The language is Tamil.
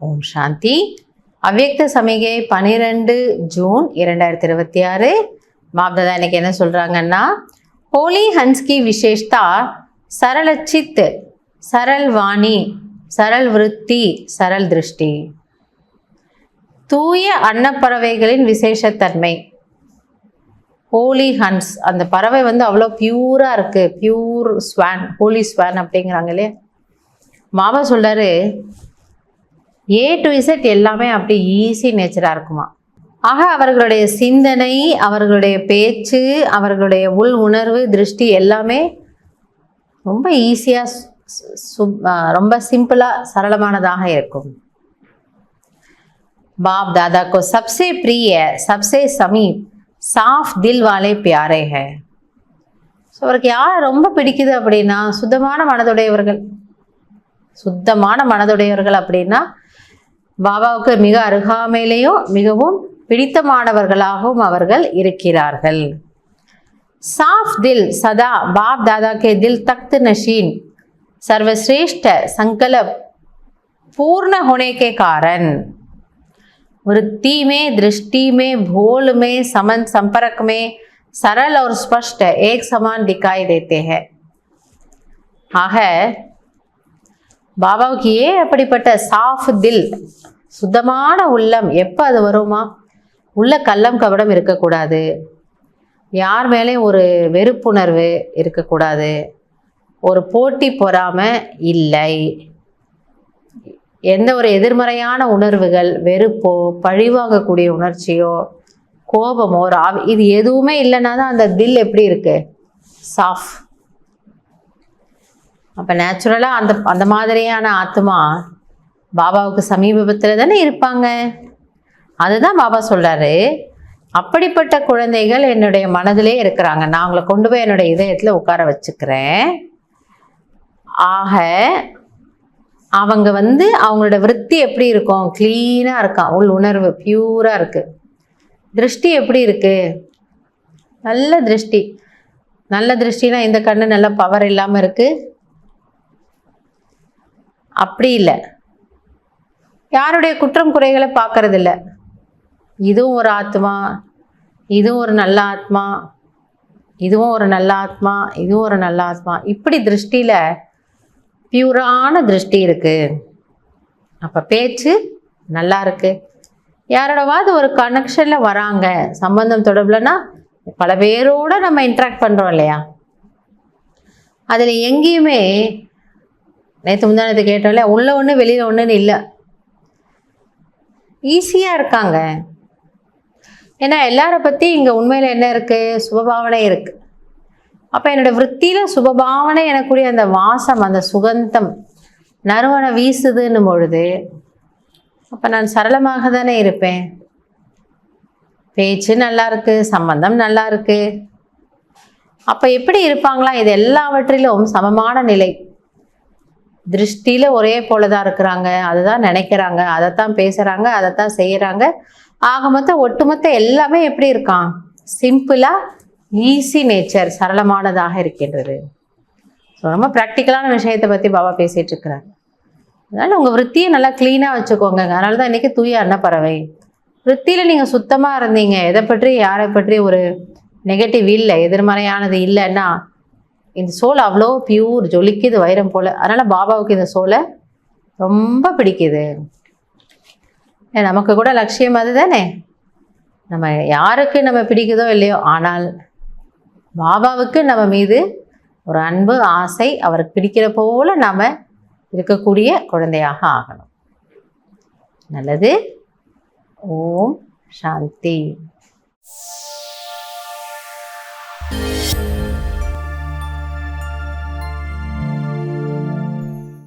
ஓம் சாந்தி. அவ்யக்த சமிகை 12 ஜூன் 2026. பாப்தாதா இன்னைக்கு என்ன சொல்றாங்கன்னா, होली हंस की विशेषता सरल चित्त, सरल वाणी, सरल वृत्ति, सरल दृष्टि. தூய அன்னப்பறவைகளின் விசேஷத்தன்மை. ஹோலி ஹன்ஸ், அந்த பறவை அவ்வளோ பியூரா இருக்கு. பியூர் ஸ்வான், ஹோலி ஸ்வான் அப்படிங்கிறாங்க இல்லையா. பாபா சொல்றாரு, ஏ டு இசட் எல்லாமே அப்படி ஈஸி நேச்சராக இருக்குமா. ஆக அவர்களுடைய சிந்தனை, அவர்களுடைய பேச்சு, அவர்களுடைய உள் உணர்வு, திருஷ்டி எல்லாமே ரொம்ப ஈஸியாக, ரொம்ப சிம்பிளாக, சரளமானதாக இருக்கும். बाप दादा को सबसे प्रिय, सबसे समीप, साफ दिल वाले प्यारे हैं. ஸோ அவருக்கு யார் ரொம்ப பிடிக்குது அப்படின்னா, சுத்தமான மனதுடையவர்கள் அப்படின்னா பாபாவுக்கு மிக அருகாமையிலேயும் மிகவும் பிடித்தமானவர்களாகவும் அவர்கள் இருக்கிறார்கள். சாஃப் தில் சதா பாப் தாதா கே தில் தக்த் நஷீன் सर्वश्रेष्ठ संकल्प पूर्ण होने के कारण वृत्ति में, दृष्टि में, भोल में, समन संपर्क में सरल और स्पष्ट एक समान दिखाई देते हैं. ஆக பாபாவுக்கு ஏன் அப்படிப்பட்ட சாஃப் தில், சுத்தமான உள்ளம், எப்போ அது வருமா? உள்ள கள்ளம் கபடம் இருக்கக்கூடாது, யார் மேலே ஒரு வெறுப்புணர்வு இருக்கக்கூடாது, ஒரு போட்டி பொறாமை இல்லை, எந்த ஒரு எதிர்மறையான உணர்வுகள், வெறுப்போ, பழிவாங்கக்கூடிய உணர்ச்சியோ, கோபமோ, இது எதுவுமே இல்லைன்னா தான் அந்த தில் எப்படி இருக்கு? சாஃப். அப்போ நேச்சுரலாக அந்த மாதிரியான ஆத்மா பாபாவுக்கு சமீபத்தில் தானே இருப்பாங்க. அதுதான் பாபா சொல்கிறாரு, அப்படிப்பட்ட குழந்தைகள் என்னுடைய மனதிலே இருக்கிறாங்க, நான் அவங்களை கொண்டு போய் என்னுடைய இதயத்தில் உட்கார வச்சுக்கிறேன். ஆக அவங்க அவங்களோட விருத்தி எப்படி இருக்கும்? க்ளீனாக இருக்கான், உள் உணர்வு பியூராக இருக்குது. திருஷ்டி எப்படி இருக்குது? நல்ல திருஷ்டி. நல்ல திருஷ்டினா இந்த கண்ணு நல்ல பவர் இல்லாமல் இருக்குது அப்படி இல்லை. யாருடைய குற்றம் குறைகளை பார்க்கறதில்ல. இதுவும் ஒரு ஆத்மா, இதுவும் ஒரு நல்ல ஆத்மா, இதுவும் ஒரு நல்ல ஆத்மா, இதுவும் ஒரு நல்ல ஆத்மா, இப்படி திருஷ்டியில் பியூரான திருஷ்டி இருக்குது. அப்போ பேச்சு நல்லா இருக்குது. யாரோடவாது ஒரு கனெக்ஷனில் வராங்க, சம்பந்தம் தொடர்புலன்னா பல பேரோடு நம்ம இன்ட்ராக்ட் பண்ணுறோம் இல்லையா. அதில் எங்கேயுமே நேற்று முந்தானத்தை கேட்டோம்ல, உள்ள ஒன்று வெளியில் ஒன்றுன்னு இல்லை, ஈஸியாக இருக்காங்க. ஏன்னா எல்லாரை பற்றி இங்கே உண்மையில் என்ன இருக்குது? சுபபாவனை இருக்குது. அப்போ என்னோடய விற்த்தியில் சுபபாவனை எனக்குரிய அந்த வாசம், அந்த சுகந்தம் நறுவனை வீசுதுன்னும் பொழுது அப்போ நான் சரளமாக தானே இருப்பேன். பேச்சு நல்லா இருக்குது, சம்பந்தம் நல்லா இருக்குது. அப்போ எப்படி இருப்பாங்களா? இது எல்லாவற்றிலும் சமமான நிலை. திருஷ்டியில் ஒரே போல தான் இருக்கிறாங்க, அதுதான் நினைக்கிறாங்க, அதைத்தான் பேசுகிறாங்க, அதைத்தான் செய்கிறாங்க. ஆக மொத்தம் ஒட்டுமொத்த எல்லாமே எப்படி இருக்கான்? சிம்பிளாக, ஈஸி நேச்சர், சரளமானதாக இருக்கின்றது. ஸோ ரொம்ப ப்ராக்டிக்கலான விஷயத்தை பற்றி பாபா பேசிகிட்டு இருக்கிறார். அதனால் உங்கள் விற்த்தியை நல்லா க்ளீனாக வச்சுக்கோங்க. அதனால தான் இன்றைக்கி தூய அன்னப்பறவை. விற்த்தியில் நீங்கள் சுத்தமாக இருந்தீங்க, எதை பற்றி யாரை பற்றி ஒரு நெகட்டிவ் இல்லை, எதிர்மறையானது இல்லைன்னா இந்த சோல் அவ்வளோ பியூர், ஜொலிக்குது வைரம் போல். அதனால் பாபாவுக்கு இந்த சோலை ரொம்ப பிடிக்குது. நமக்கு கூட லட்சியம் அது தானே. நம்ம யாருக்கு நம்ம பிடிக்குதோ இல்லையோ, ஆனால் பாபாவுக்கு நம்ம மீது ஒரு அன்பு, ஆசை, அவருக்கு பிடிக்கிற போல் நாம் இருக்கக்கூடிய குழந்தையாக ஆகணும். நல்லது. ஓம் சாந்தி.